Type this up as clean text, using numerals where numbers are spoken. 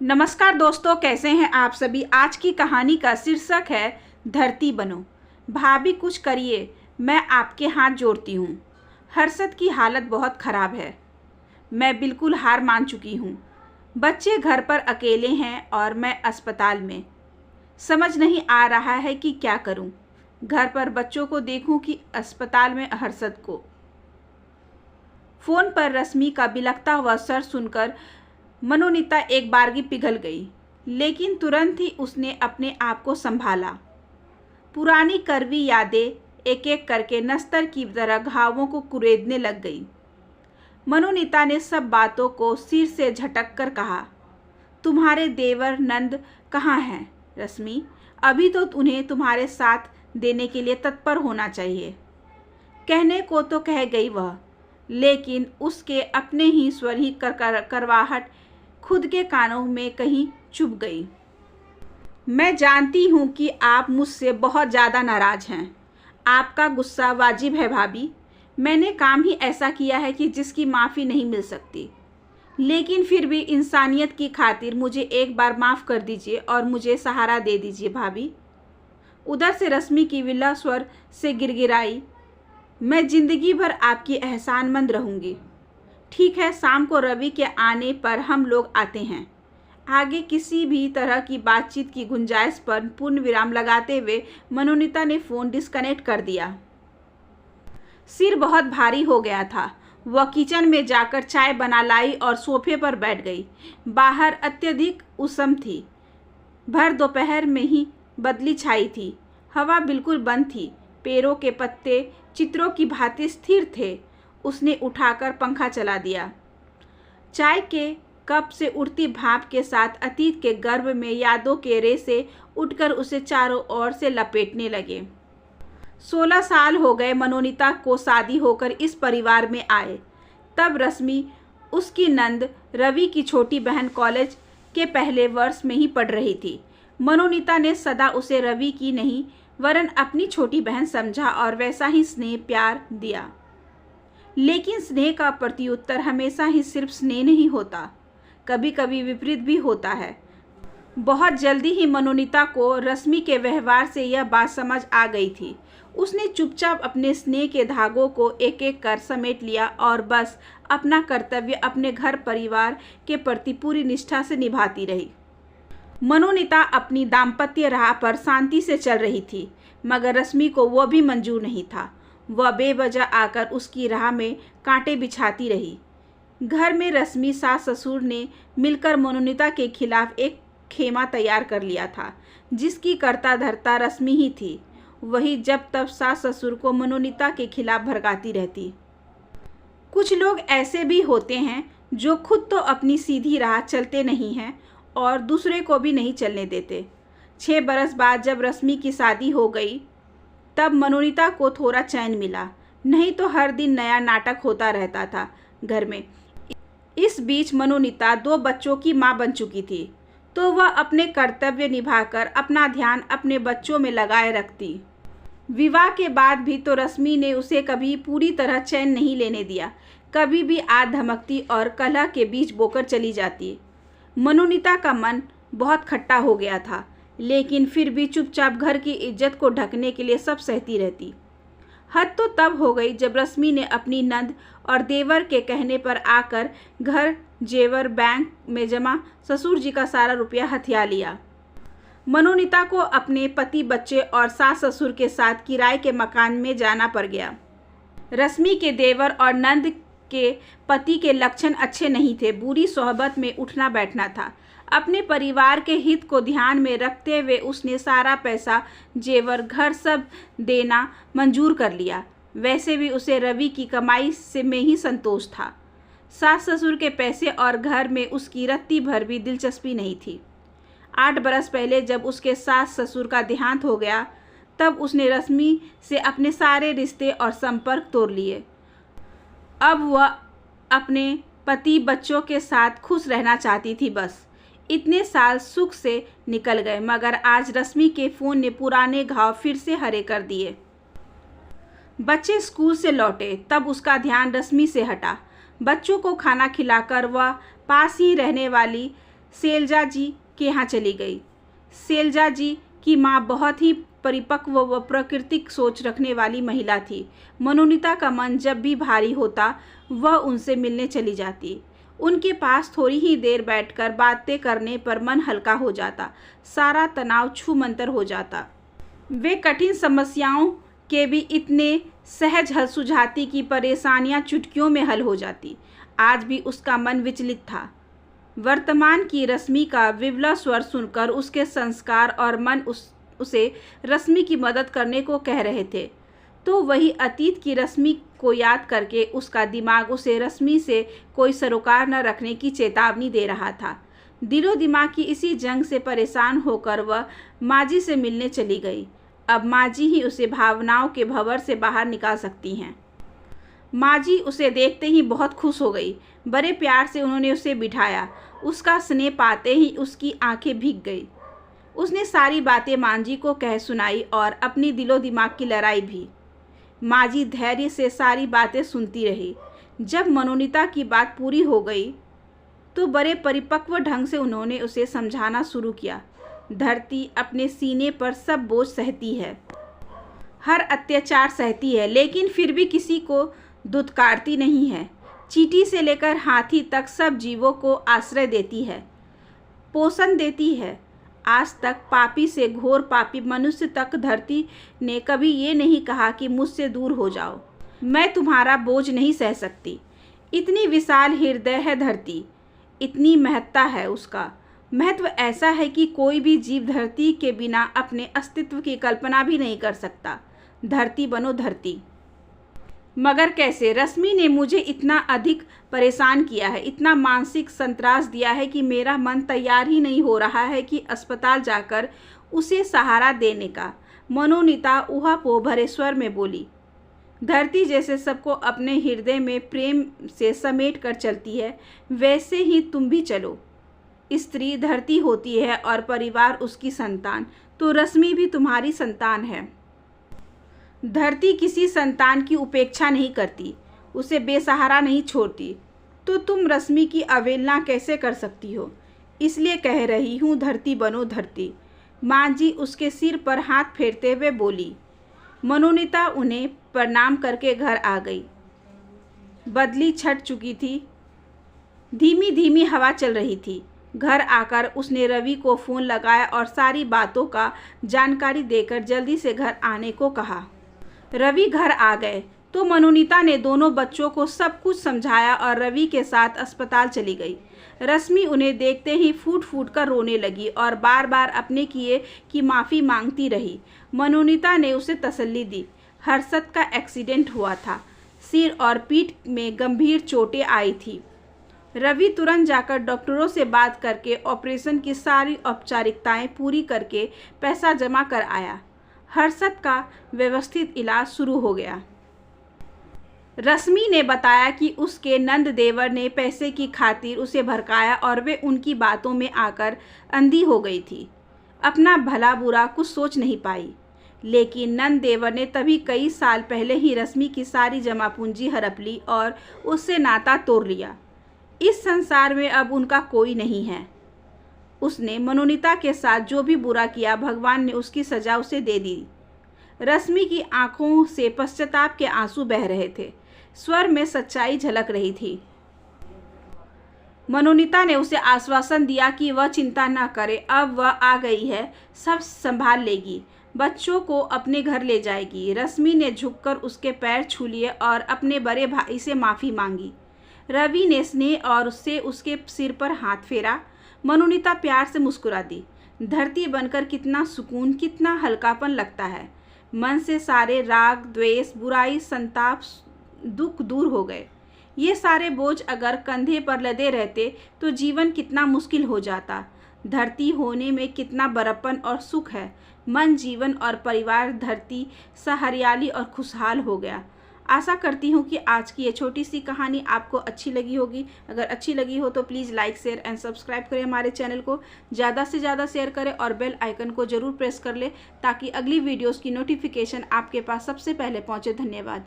नमस्कार दोस्तों, कैसे हैं आप सभी। आज की कहानी का शीर्षक है धरती बनो। भाभी कुछ करिए, मैं आपके हाथ जोड़ती हूँ। हर्षद की हालत बहुत ख़राब है। मैं बिल्कुल हार मान चुकी हूँ। बच्चे घर पर अकेले हैं और मैं अस्पताल में। समझ नहीं आ रहा है कि क्या करूँ। घर पर बच्चों को देखूँ कि अस्पताल में हर्षद को। फ़ोन पर रश्मि का बिलखता हुआ स्वर सुनकर मनोनीता एक बारगी पिघल गई, लेकिन तुरंत ही उसने अपने आप को संभाला। पुरानी कड़वी यादें एक एक करके नस्तर की तरह घावों को कुरेदने लग गई। मनोनीता ने सब बातों को सिर से झटक कर कहा, तुम्हारे देवर नंद कहाँ हैं रश्मि? अभी तो उन्हें तुम्हारे साथ देने के लिए तत्पर होना चाहिए। कहने को तो कह गई वह, लेकिन उसके अपने ही स्वर ही करवाहट खुद के कानों में कहीं चुभ गई। मैं जानती हूँ कि आप मुझसे बहुत ज़्यादा नाराज़ हैं। आपका गुस्सा वाजिब है भाभी। मैंने काम ही ऐसा किया है कि जिसकी माफ़ी नहीं मिल सकती, लेकिन फिर भी इंसानियत की खातिर मुझे एक बार माफ़ कर दीजिए और मुझे सहारा दे दीजिए भाभी। उधर से रश्मि की विला स्वर से गिड़गिड़ाई, मैं ज़िंदगी भर आपकी एहसानमंद रहूँगी। ठीक है, शाम को रवि के आने पर हम लोग आते हैं। आगे किसी भी तरह की बातचीत की गुंजाइश पर पूर्ण विराम लगाते हुए मनोनीता ने फ़ोन डिस्कनेक्ट कर दिया। सिर बहुत भारी हो गया था। वह किचन में जाकर चाय बना लाई और सोफे पर बैठ गई। बाहर अत्यधिक उष्ण थी। भर दोपहर में ही बदली छाई थी। हवा बिल्कुल बंद थी। पेड़ों के पत्ते चित्रों की भांति स्थिर थे। उसने उठाकर पंखा चला दिया। चाय के कप से उड़ती भाप के साथ अतीत के गर्भ में यादों के रेसे उठकर उसे चारों ओर से लपेटने लगे। 16 साल हो गए मनोनीता को शादी होकर इस परिवार में आए। तब रश्मि, उसकी नंद रवि की छोटी बहन, कॉलेज के पहले वर्ष में ही पढ़ रही थी। मनोनीता ने सदा उसे रवि की नहीं वरन अपनी छोटी बहन समझा और वैसा ही स्नेह प्यार दिया। लेकिन स्नेह का प्रत्युत्तर हमेशा ही सिर्फ स्नेह नहीं होता, कभी कभी विपरीत भी होता है। बहुत जल्दी ही मनोनीता को रश्मि के व्यवहार से यह बात समझ आ गई थी। उसने चुपचाप अपने स्नेह के धागों को एक एक कर समेट लिया और बस अपना कर्तव्य अपने घर परिवार के प्रति पूरी निष्ठा से निभाती रही। मनोनीता अपनी दाम्पत्य राह पर शांति से चल रही थी, मगर रश्मि को वह भी मंजूर नहीं था। वह बेवजह आकर उसकी राह में कांटे बिछाती रही। घर में रश्मि सास ससुर ने मिलकर मनोनीता के खिलाफ एक खेमा तैयार कर लिया था, जिसकी कर्ता धर्ता रश्मि ही थी। वही जब तब सास ससुर को मनोनीता के खिलाफ भड़काती रहती। कुछ लोग ऐसे भी होते हैं जो खुद तो अपनी सीधी राह चलते नहीं हैं और दूसरे को भी नहीं चलने देते। 6 बरस बाद जब रश्मि की शादी हो गई, तब मनोनीता को थोड़ा चैन मिला, नहीं तो हर दिन नया नाटक होता रहता था घर में। इस बीच मनोनीता 2 बच्चों की मां बन चुकी थी, तो वह अपने कर्तव्य निभाकर अपना ध्यान अपने बच्चों में लगाए रखती। विवाह के बाद भी तो रश्मि ने उसे कभी पूरी तरह चैन नहीं लेने दिया। कभी भी आ धमकती और कलह के बीच बोकर चली जाती। मनोनीता का मन बहुत खट्टा हो गया था, लेकिन फिर भी चुपचाप घर की इज्जत को ढकने के लिए सब सहती रहती। हद तो तब हो गई जब रश्मि ने अपनी नंद और देवर के कहने पर आकर घर, जेवर, बैंक में जमा ससुर जी का सारा रुपया हथिया लिया। मनोनीता को अपने पति, बच्चे और सास ससुर के साथ किराए के मकान में जाना पड़ गया। रश्मि के देवर और नंद के पति के लक्षण अच्छे नहीं थे। बुरी सोहबत में उठना बैठना था। अपने परिवार के हित को ध्यान में रखते हुए उसने सारा पैसा, जेवर, घर सब देना मंजूर कर लिया। वैसे भी उसे रवि की कमाई से में ही संतोष था। सास ससुर के पैसे और घर में उसकी रत्ती भर भी दिलचस्पी नहीं थी। 8 बरस पहले जब उसके सास ससुर का देहांत हो गया, तब उसने रश्मि से अपने सारे रिश्ते और संपर्क तोड़ लिए। अब वह अपने पति, बच्चों के साथ खुश रहना चाहती थी। बस इतने साल सुख से निकल गए, मगर आज रश्मि के फ़ोन ने पुराने घाव फिर से हरे कर दिए। बच्चे स्कूल से लौटे तब उसका ध्यान रश्मि से हटा। बच्चों को खाना खिलाकर वह पास ही रहने वाली शैलजा जी के यहाँ चली गई। शैलजा जी की माँ बहुत ही परिपक्व व प्राकृतिक सोच रखने वाली महिला थी। मनोनीता का मन जब भी भारी होता वह उनसे मिलने चली जाती। उनके पास थोड़ी ही देर बैठकर बातें करने पर मन हल्का हो जाता, सारा तनाव छूमंतर हो जाता। वे कठिन समस्याओं के भी इतने सहज हल सुझाती कि परेशानियां चुटकियों में हल हो जाती। आज भी उसका मन विचलित था। वर्तमान की रश्मि का विवला स्वर सुनकर उसके संस्कार और मन उसे रश्मि की मदद करने को कह रहे थे, तो वही अतीत की रश्मि को याद करके उसका दिमाग उसे रश्मि से कोई सरोकार न रखने की चेतावनी दे रहा था। दिलो दिमाग की इसी जंग से परेशान होकर वह माजी से मिलने चली गई। अब माजी ही उसे भावनाओं के भंवर से बाहर निकाल सकती हैं। माजी उसे देखते ही बहुत खुश हो गई। बड़े प्यार से उन्होंने उसे बिठाया। उसका स्नेह पाते ही उसकी आंखें भीग गई। उसने सारी बातें मांझी को कह सुनाई और अपनी दिलो दिमाग की लड़ाई भी। माजी धैर्य से सारी बातें सुनती रही। जब मनोनीता की बात पूरी हो गई तो बड़े परिपक्व ढंग से उन्होंने उसे समझाना शुरू किया। धरती अपने सीने पर सब बोझ सहती है, हर अत्याचार सहती है, लेकिन फिर भी किसी को दुत्कारती नहीं है। चींटी से लेकर हाथी तक सब जीवों को आश्रय देती है, पोषण देती है। आज तक पापी से घोर पापी मनुष्य तक धरती ने कभी ये नहीं कहा कि मुझसे दूर हो जाओ, मैं तुम्हारा बोझ नहीं सह सकती। इतनी विशाल हृदय है धरती, इतनी महत्ता है उसका। महत्व ऐसा है कि कोई भी जीव धरती के बिना अपने अस्तित्व की कल्पना भी नहीं कर सकता। धरती बनो धरती। मगर कैसे? रश्मि ने मुझे इतना अधिक परेशान किया है, इतना मानसिक संत्रास दिया है कि मेरा मन तैयार ही नहीं हो रहा है कि अस्पताल जाकर उसे सहारा देने का। मनोनीता ऊहापोह भरे स्वर में बोली। धरती जैसे सबको अपने हृदय में प्रेम से समेट कर चलती है, वैसे ही तुम भी चलो। स्त्री धरती होती है और परिवार उसकी संतान, तो रश्मि भी तुम्हारी संतान है। धरती किसी संतान की उपेक्षा नहीं करती, उसे बेसहारा नहीं छोड़ती, तो तुम रश्मि की अवहेलना कैसे कर सकती हो? इसलिए कह रही हूँ, धरती बनो धरती। माँ जी उसके सिर पर हाथ फेरते हुए बोली। मनोनीता उन्हें प्रणाम करके घर आ गई। बदली छट चुकी थी, धीमी धीमी हवा चल रही थी। घर आकर उसने रवि को फ़ोन लगाया और सारी बातों का जानकारी देकर जल्दी से घर आने को कहा। रवि घर आ गए तो मनोनीता ने दोनों बच्चों को सब कुछ समझाया और रवि के साथ अस्पताल चली गई। रश्मि उन्हें देखते ही फूट फूट कर रोने लगी और बार बार अपने किए की माफ़ी मांगती रही। मनोनीता ने उसे तसल्ली दी। हर्षद का एक्सीडेंट हुआ था, सिर और पीठ में गंभीर चोटें आई थी। रवि तुरंत जाकर डॉक्टरों से बात करके ऑपरेशन की सारी औपचारिकताएं पूरी करके पैसा जमा कर आया। हर्षद का व्यवस्थित इलाज शुरू हो गया। रश्मि ने बताया कि उसके नंद देवर ने पैसे की खातिर उसे भड़काया और वे उनकी बातों में आकर अंधी हो गई थी। अपना भला बुरा कुछ सोच नहीं पाई, लेकिन नंद देवर ने तभी कई साल पहले ही रश्मि की सारी जमा पूंजी हड़प ली और उससे नाता तोड़ लिया। इस संसार में अब उनका कोई नहीं है। उसने मनोनीता के साथ जो भी बुरा किया, भगवान ने उसकी सजा उसे दे दी। रश्मि की आंखों से पश्चाताप के आंसू बह रहे थे, स्वर में सच्चाई झलक रही थी। मनोनीता ने उसे आश्वासन दिया कि वह चिंता न करे, अब वह आ गई है, सब संभाल लेगी, बच्चों को अपने घर ले जाएगी। रश्मि ने झुककर उसके पैर छू लिए और अपने बड़े भाई से माफ़ी मांगी। रवि ने स्नेह और उससे उसके सिर पर हाथ फेरा। मनोनीता प्यार से मुस्कुरा दी। धरती बनकर कितना सुकून, कितना हल्कापन लगता है। मन से सारे राग, द्वेष, बुराई, संताप, दुख दूर हो गए। ये सारे बोझ अगर कंधे पर लदे रहते तो जीवन कितना मुश्किल हो जाता। धरती होने में कितना बड़प्पन और सुख है। मन, जीवन और परिवार धरती सा हरियाली और खुशहाल हो गया। आशा करती हूँ कि आज की ये छोटी सी कहानी आपको अच्छी लगी होगी। अगर अच्छी लगी हो तो please like, share and subscribe करें हमारे चैनल को। ज़्यादा से ज़्यादा शेयर करें और बेल आइकन को ज़रूर प्रेस कर लें ताकि अगली वीडियोस की नोटिफिकेशन आपके पास सबसे पहले पहुँचे। धन्यवाद।